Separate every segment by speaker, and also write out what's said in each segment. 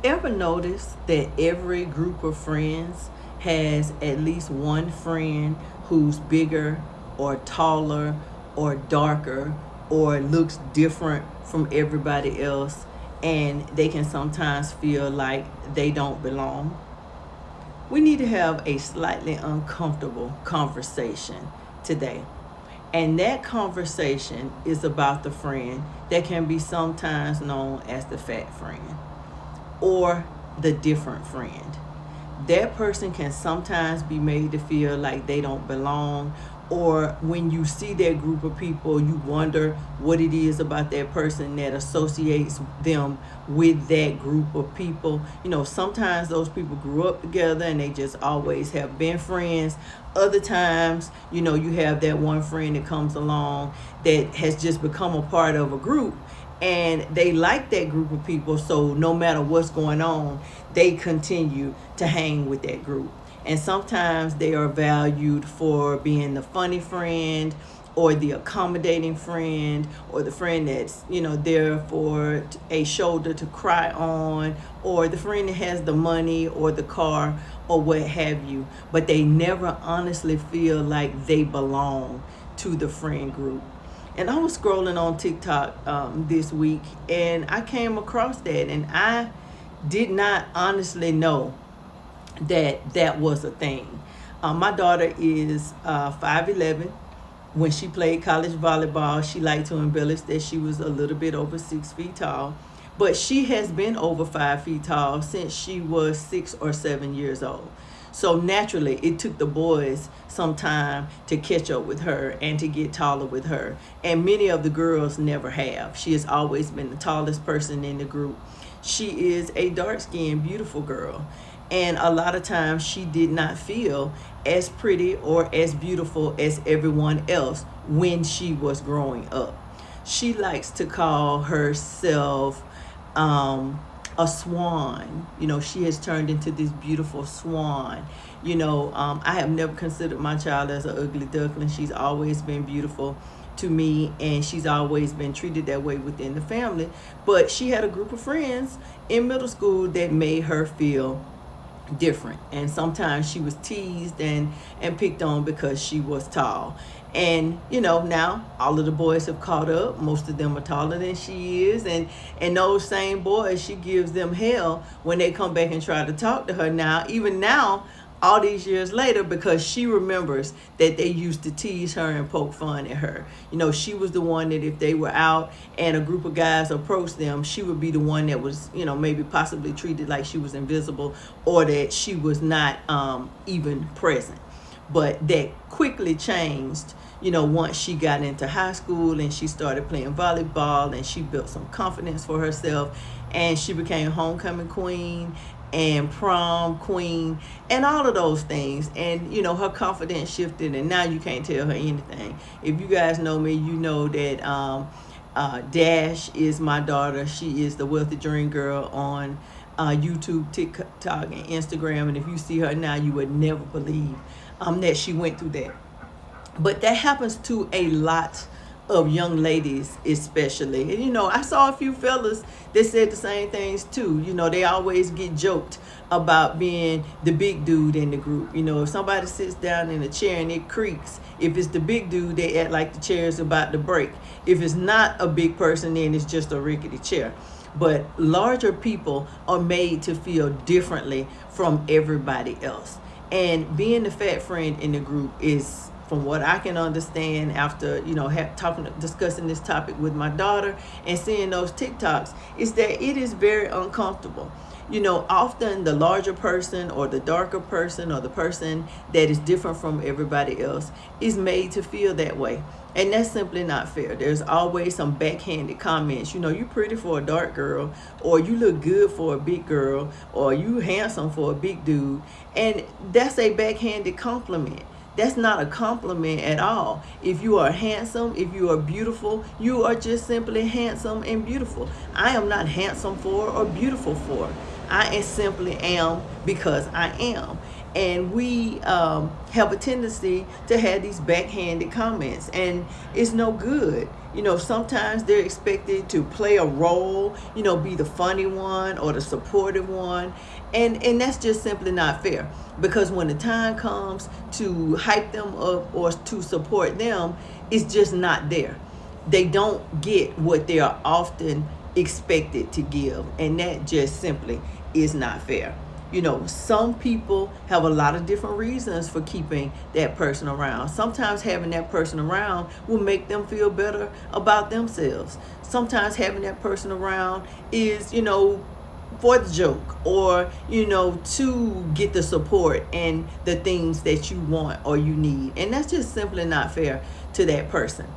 Speaker 1: Ever notice that every group of friends has at least one friend who's bigger or taller or darker or looks different from everybody else, and they can sometimes feel like they don't belong? We need to have a slightly uncomfortable conversation today. And that conversation is about the friend that can be sometimes known as the fat friend or the different friend. That person can sometimes be made to feel like they don't belong, or when you see that group of people, you wonder what it is about that person that associates them with that group of people. Sometimes those people grew up together and they just always have been friends. Other times, you have that one friend that comes along that has just become a part of a group, and they like that group of people, so no matter what's going on, they continue to hang with that group. And sometimes they are valued for being the funny friend, or the accommodating friend, or the friend that's there for a shoulder to cry on, or the friend that has the money or the car or what have you. But they never honestly feel like they belong to the friend group. And I was scrolling on TikTok this week, and I came across that, and I did not honestly know that that was a thing. My daughter is 5'11". When she played college volleyball, she liked to embellish that she was a little bit over 6 feet tall. But she has been over 5 feet tall since she was 6 or 7 years old. So naturally, it took the boys some time to catch up with her and to get taller with her. And many of the girls never have. She has always been the tallest person in the group. She is a dark-skinned, beautiful girl. And a lot of times she did not feel as pretty or as beautiful as everyone else when she was growing up. She likes to call herself a swan. She has turned into this beautiful swan. I have never considered my child as an ugly duckling. She's always been beautiful to me, and she's always been treated that way within the family. But she had a group of friends in middle school that made her feel different, and sometimes she was teased and picked on because she was tall. And now all of the boys have caught up. Most of them are taller than she is, and those same boys, she gives them hell when they come back and try to talk to her now, even now, all these years later, because she remembers that they used to tease her and poke fun at her. She was the one that if they were out and a group of guys approached them, she would be the one that was, maybe possibly treated like she was invisible, or that she was not even present. But that quickly changed, once she got into high school and she started playing volleyball, and she built some confidence for herself, and she became homecoming queen and prom queen and all of those things. And her confidence shifted, and now you can't tell her anything. If you guys know me, you know that Dash is my daughter. She is the Wealthy Dream Girl on YouTube, TikTok, and Instagram. And if you see her now, you would never believe that she went through that. But that happens to a lot of young ladies, especially. And I saw a few fellas that said the same things too. They always get joked about being the big dude in the group. If somebody sits down in a chair and it creaks, if it's the big dude, they act like the chair is about to break. If it's not a big person, then it's just a rickety chair. But larger people are made to feel differently from everybody else. And being the fat friend in the group is, from what I can understand after discussing this topic with my daughter and seeing those TikToks, is that it is very uncomfortable. Often the larger person or the darker person or the person that is different from everybody else is made to feel that way. And that's simply not fair. There's always some backhanded comments. You pretty for a dark girl, or you look good for a big girl, or you handsome for a big dude. And that's a backhanded compliment. That's not a compliment at all. If you are handsome, if you are beautiful, you are just simply handsome and beautiful. I am not handsome for or beautiful for. I simply am because I am. And we have a tendency to have these backhanded comments, and it's no good. Sometimes they're expected to play a role, be the funny one or the supportive one. And that's just simply not fair, because when the time comes to hype them up or to support them, it's just not there. They don't get what they are often expected to give, and that just simply is not fair. Some people have a lot of different reasons for keeping that person around. Sometimes having that person around will make them feel better about themselves. Sometimes having that person around is, for the joke, or to get the support and the things that you want or you need. And that's just simply not fair to that person.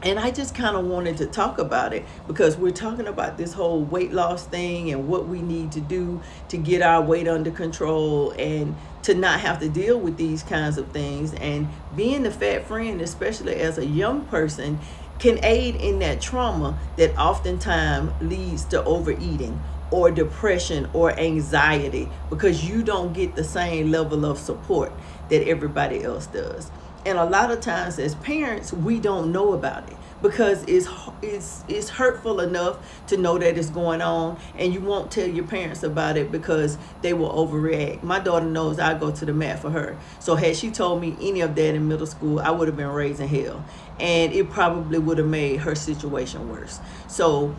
Speaker 1: And I just kind of wanted to talk about it, because we're talking about this whole weight loss thing and what we need to do to get our weight under control and to not have to deal with these kinds of things. And being the fat friend, especially as a young person, can aid in that trauma that oftentimes leads to overeating or depression or anxiety, because you don't get the same level of support that everybody else does. And a lot of times as parents, we don't know about it, because it's hurtful enough to know that it's going on, and you won't tell your parents about it because they will overreact. My daughter knows I go to the mat for her. So had she told me any of that in middle school, I would have been raising hell, and it probably would have made her situation worse. So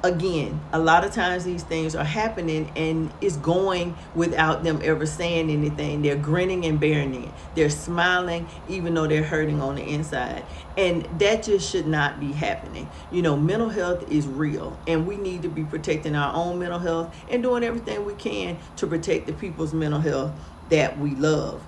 Speaker 1: again, a lot of times these things are happening and it's going without them ever saying anything. They're grinning and bearing it. They're smiling even though they're hurting on the inside. And that just should not be happening. Mental health is real, and we need to be protecting our own mental health and doing everything we can to protect the people's mental health that we love.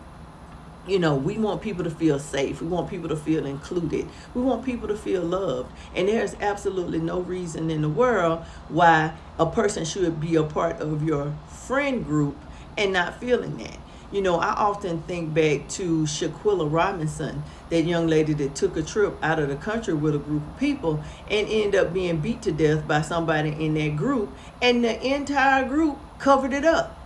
Speaker 1: We want people to feel safe. We want people to feel included. We want people to feel loved. And there's absolutely no reason in the world why a person should be a part of your friend group and not feeling that. I often think back to Shaquilla Robinson, that young lady that took a trip out of the country with a group of people and ended up being beat to death by somebody in that group. And the entire group covered it up.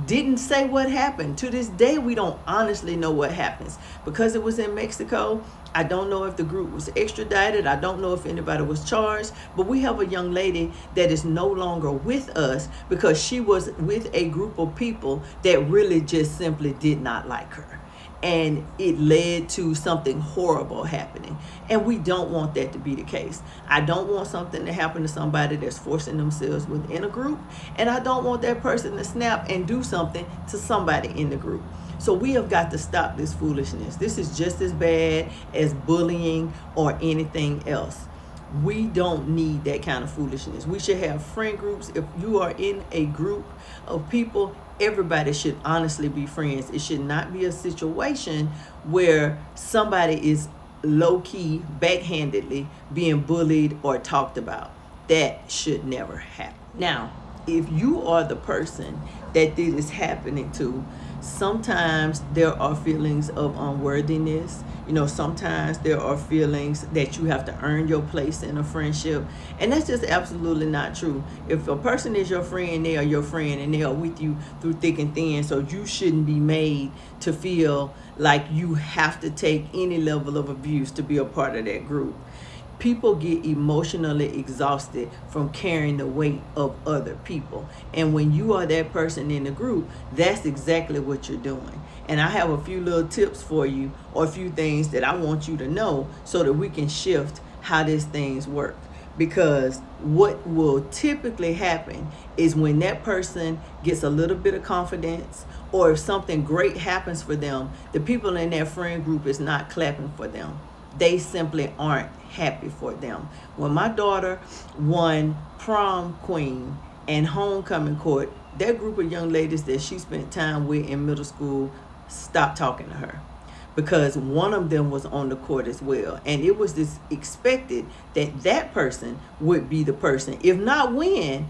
Speaker 1: Didn't say what happened. To this day, we don't honestly know what happens. Because it was in Mexico, I don't know if the group was extradited. I don't know if anybody was charged. But we have a young lady that is no longer with us because she was with a group of people that really just simply did not like her. And it led to something horrible happening. And we don't want that to be the case. I don't want something to happen to somebody that's forcing themselves within a group. And I don't want that person to snap and do something to somebody in the group. So we have got to stop this foolishness. This is just as bad as bullying or anything else. We don't need that kind of foolishness. We should have friend groups. If you are in a group of people, everybody should honestly be friends. It should not be a situation where somebody is low-key, backhandedly being bullied or talked about. That should never happen. Now, if you are the person that this is happening to, sometimes there are feelings of unworthiness. Sometimes there are feelings that you have to earn your place in a friendship. And that's just absolutely not true. If a person is your friend, they are your friend and they are with you through thick and thin. So you shouldn't be made to feel like you have to take any level of abuse to be a part of that group. People get emotionally exhausted from carrying the weight of other people. And when you are that person in the group, that's exactly what you're doing. And I have a few little tips for you, or a few things that I want you to know so that we can shift how these things work. Because what will typically happen is when that person gets a little bit of confidence, or if something great happens for them, the people in that friend group is not clapping for them. They simply aren't happy for them. When my daughter won prom queen and homecoming court, that group of young ladies that she spent time with in middle school stopped talking to her, because one of them was on the court as well. And it was just expected that that person would be the person, if not win,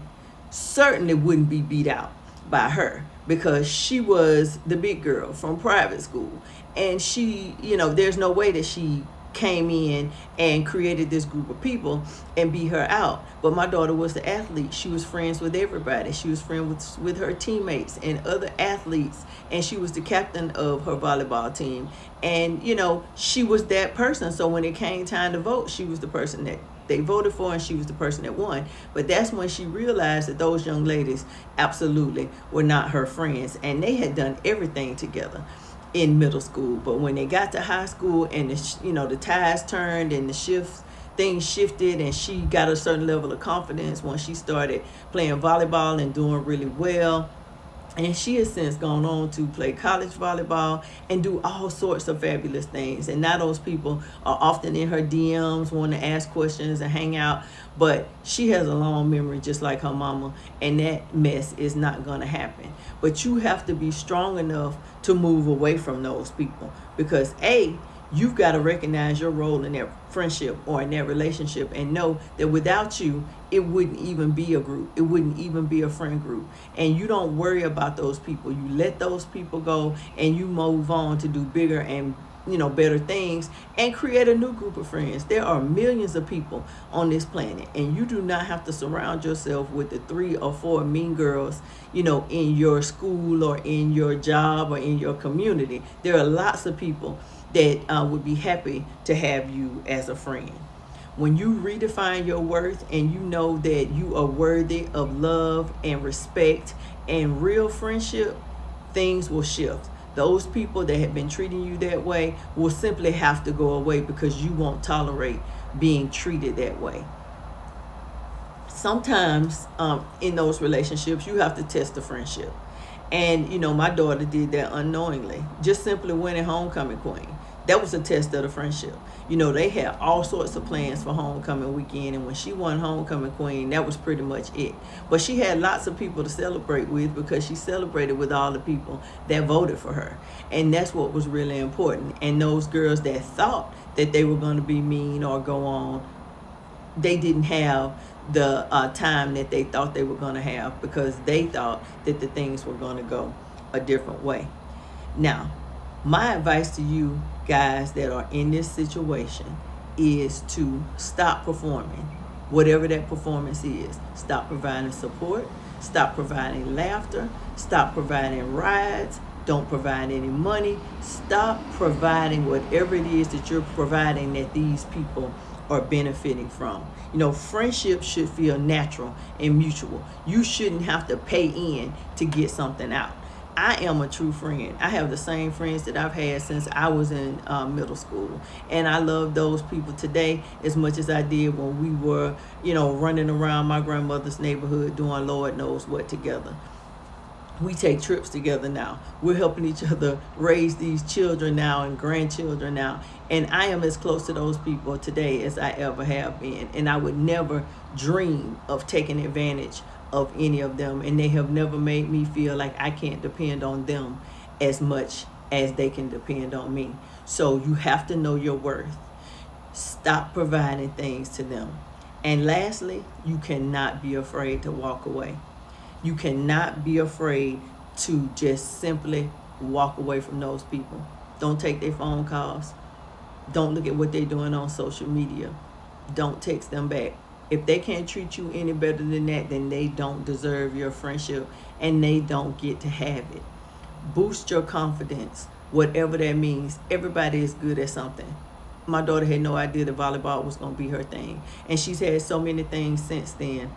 Speaker 1: certainly wouldn't be beat out by her, because she was the big girl from private school. And she, there's no way that she came in and created this group of people and beat her out. But my daughter was the athlete. She was friends with everybody. She was friends with her teammates and other athletes, and she was the captain of her volleyball team. And she was that person. So when it came time to vote, she was the person that they voted for, and she was the person that won. But that's when she realized that those young ladies absolutely were not her friends, and they had done everything together in middle school. But when they got to high school, and the tides turned and things shifted, and she got a certain level of confidence when she started playing volleyball and doing really well. And she has since gone on to play college volleyball and do all sorts of fabulous things. And now those people are often in her DMs, want to ask questions and hang out. But she has a long memory just like her mama, and that mess is not going to happen. But you have to be strong enough to move away from those people, because you've got to recognize your role in that friendship or in that relationship and know that without you, it wouldn't even be a group. It wouldn't even be a friend group. And you don't worry about those people. You let those people go, and you move on to do bigger and better things and create a new group of friends. There are millions of people on this planet, and you do not have to surround yourself with the 3 or 4 mean girls, in your school or in your job or in your community. There are lots of people that would be happy to have you as a friend. When you redefine your worth and you know that you are worthy of love and respect and real friendship, things will shift. Those people that have been treating you that way will simply have to go away, because you won't tolerate being treated that way. Sometimes in those relationships, you have to test the friendship. And, my daughter did that unknowingly, just simply winning homecoming queen. That was a test of the friendship. They had all sorts of plans for homecoming weekend, and when she won homecoming queen, that was pretty much it. But she had lots of people to celebrate with, because she celebrated with all the people that voted for her. And that's what was really important. And those girls that thought that they were going to be mean or go on, they didn't have the time that they thought they were going to have, because they thought that the things were going to go a different way. Now, my advice to you guys that are in this situation is to stop performing, whatever that performance is. Stop providing support, stop providing laughter, stop providing rides, don't provide any money. Stop providing whatever it is that you're providing that these people are benefiting from. Friendship should feel natural and mutual. You shouldn't have to pay in to get something out. I am a true friend. I have the same friends that I've had since I was in middle school. And I love those people today as much as I did when we were, running around my grandmother's neighborhood doing Lord knows what together. We take trips together now. We're helping each other raise these children now and grandchildren now. And I am as close to those people today as I ever have been. And I would never dream of taking advantage of any of them. And they have never made me feel like I can't depend on them as much as they can depend on me. So you have to know your worth. Stop providing things to them. And lastly, you cannot be afraid to walk away. You cannot be afraid to just simply walk away from those people. Don't take their phone calls. Don't look at what they're doing on social media. Don't text them back. If they can't treat you any better than that, then they don't deserve your friendship, and they don't get to have it. Boost your confidence, whatever that means. Everybody is good at something. My daughter had no idea that volleyball was going to be her thing, and she's had so many things since then.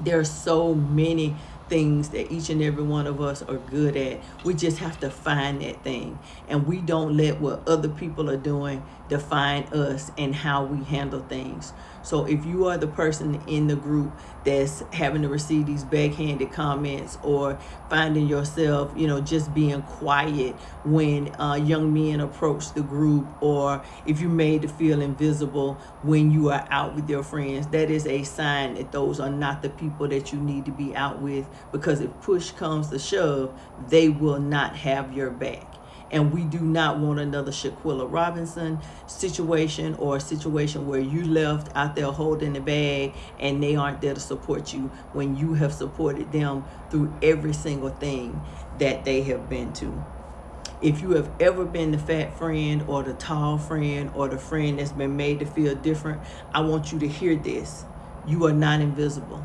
Speaker 1: There are so many things that each and every one of us are good at. We just have to find that thing, and we don't let what other people are doing define us and how we handle things. So if you are the person in the group that's having to receive these backhanded comments, or finding yourself, just being quiet when young men approach the group, or if you're made to feel invisible when you are out with your friends, that is a sign that those are not the people that you need to be out with, because if push comes to shove, they will not have your back. And we do not want another Shaquilla Robinson situation, or a situation where you left out there holding the bag and they aren't there to support you when you have supported them through every single thing that they have been to. If you have ever been the fat friend or the tall friend or the friend that's been made to feel different, I want you to hear this. You are not invisible.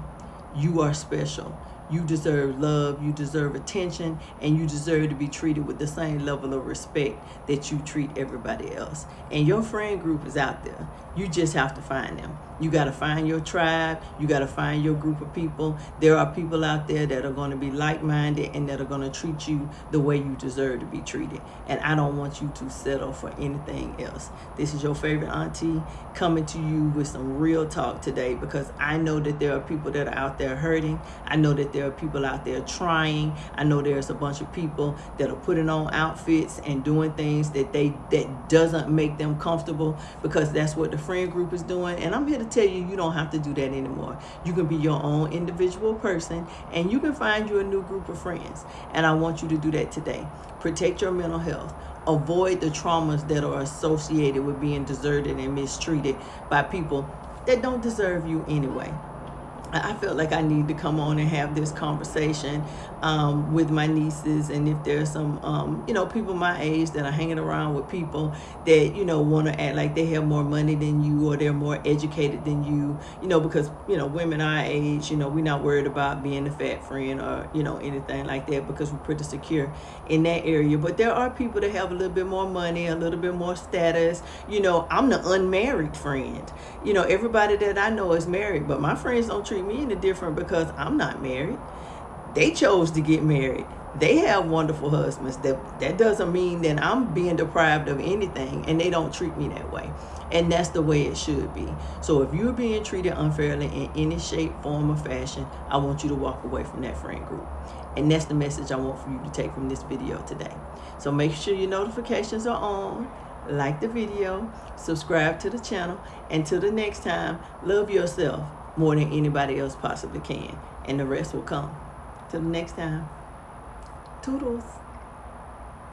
Speaker 1: You are special. You deserve love, you deserve attention, and you deserve to be treated with the same level of respect that you treat everybody else. And your friend group is out there. You just have to find them. You got to find your tribe. You got to find your group of people. There are people out there that are going to be like-minded and that are going to treat you the way you deserve to be treated. And I don't want you to settle for anything else. This is your favorite auntie coming to you with some real talk today, because I know that there are people that are out there hurting. I know that there are people out there trying. I know there's a bunch of people that are putting on outfits and doing things that doesn't make them comfortable, because that's what the friend group is doing. And I'm here to tell you, you don't have to do that anymore. You can be your own individual person, and you can find you a new group of friends. And I want you to do that today. Protect your mental health. Avoid the traumas that are associated with being deserted and mistreated by people that don't deserve you anyway. I felt like I need to come on and have this conversation with my nieces, and if there's some, people my age that are hanging around with people that, want to act like they have more money than you or they're more educated than you, because, women our age, we're not worried about being a fat friend or, anything like that, because we're pretty secure in that area. But there are people that have a little bit more money, a little bit more status. I'm the unmarried friend. Everybody that I know is married, but my friends don't treat me any different because I'm not married. They chose to get married. They have wonderful husbands. That doesn't mean that I'm being deprived of anything, and they don't treat me that way. And that's the way it should be. So if you're being treated unfairly in any shape, form, or fashion, I want you to walk away from that friend group. And that's the message I want for you to take from this video today. So make sure your notifications are on. Like the video, subscribe to the channel, and till the next time, love yourself more than anybody else possibly can, and the rest will come. Till the next time, toodles.